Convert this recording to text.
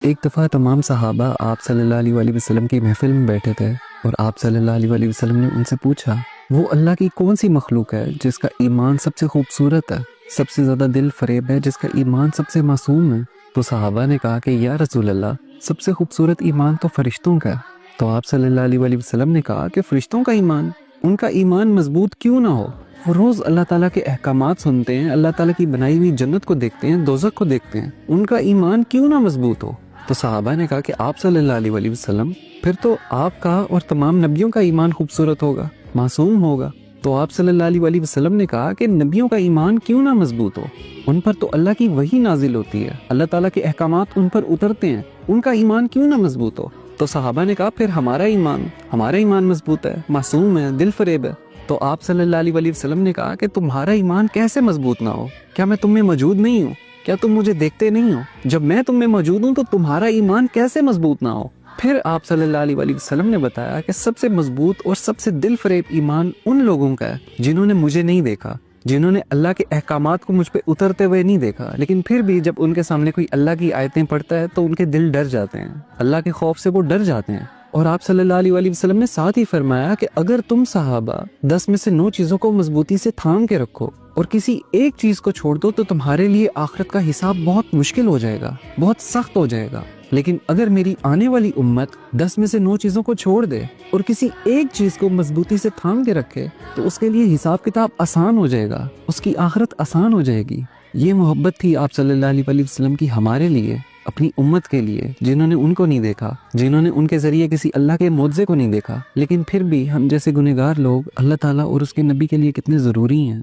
ایک دفعہ تمام صحابہ آپ صلی اللہ علیہ وآلہ وسلم کی محفل میں بیٹھے تھے اور آپ صلی اللہ علیہ وآلہ وسلم نے ان سے پوچھا وہ اللہ کی کون سی مخلوق ہے جس کا ایمان سب سے خوبصورت ہے، سب سے زیادہ دل فریب ہے، جس کا ایمان سب سے معصوم ہے؟ تو صحابہ نے کہا کہ یا رسول اللہ، سب سے خوبصورت ایمان تو فرشتوں کا ہے۔ تو آپ صلی اللہ علیہ وآلہ وسلم نے کہا کہ فرشتوں کا ایمان، ان کا ایمان مضبوط کیوں نہ ہو؟ وہ روز اللہ تعالیٰ کے احکامات سنتے ہیں، اللہ تعالیٰ کی بنائی ہوئی جنت کو دیکھتے ہیں، دوزخ کو دیکھتے ہیں، ان کا ایمان کیوں نہ مضبوط ہو؟ تو صحابہ نے کہا کہ آپ صلی اللہ علیہ وآلہ وسلم، پھر تو آپ کا اور تمام نبیوں کا ایمان خوبصورت ہوگا، معصوم ہوگا۔ تو آپ صلی اللہ علیہ وآلہ وسلم نے کہا کہ نبیوں کا ایمان کیوں نہ مضبوط ہو؟ ان پر تو اللہ کی وحی نازل ہوتی ہے، اللہ تعالیٰ کے احکامات ان پر اترتے ہیں، ان کا ایمان کیوں نہ مضبوط ہو؟ تو صحابہ نے کہا پھر ہمارا ایمان مضبوط ہے، معصوم ہے، دل فریب ہے۔ تو آپ صلی اللہ علیہ وآلہ وسلم نے کہا کہ تمہارا ایمان کیسے مضبوط نہ ہو؟ کیا میں تم میں موجود نہیں ہوں؟ کیا تم مجھے دیکھتے نہیں ہو؟ جب میں تم میں موجود ہوں تو تمہارا ایمان کیسے مضبوط نہ ہو؟ پھر آپ صلی اللہ علیہ وآلہ وسلم نے بتایا کہ سب سے مضبوط اور سب سے دل فریب ایمان ان لوگوں کا ہے جنہوں نے مجھے نہیں دیکھا، جنہوں نے اللہ کے احکامات کو مجھ پہ اترتے ہوئے نہیں دیکھا، لیکن پھر بھی جب ان کے سامنے کوئی اللہ کی آیتیں پڑھتا ہے تو ان کے دل ڈر جاتے ہیں، اللہ کے خوف سے وہ ڈر جاتے ہیں۔ اور آپ صلی اللہ علیہ وآلہ وسلم نے ساتھ ہی فرمایا کہ اگر تم صحابہ 10 میں سے 9 چیزوں کو مضبوطی سے تھام کے رکھو اور کسی ایک چیز کو چھوڑ دو تو تمہارے لیے آخرت کا حساب بہت مشکل ہو جائے گا، بہت سخت ہو جائے گا۔ لیکن اگر میری آنے والی امت 10 میں سے 9 چیزوں کو چھوڑ دے اور کسی ایک چیز کو مضبوطی سے تھام کے رکھے تو اس کے لیے حساب کتاب آسان ہو جائے گا، اس کی آخرت آسان ہو جائے گی۔ یہ محبت تھی آپ صلی اللہ علیہ وآلہ وسلم کی ہمارے لیے، اپنی امت کے لیے، جنہوں نے ان کو نہیں دیکھا، جنہوں نے ان کے ذریعے کسی اللہ کے معجزے کو نہیں دیکھا، لیکن پھر بھی ہم جیسے گنہگار لوگ اللہ تعالیٰ اور اس کے نبی کے لیے کتنے ضروری ہیں۔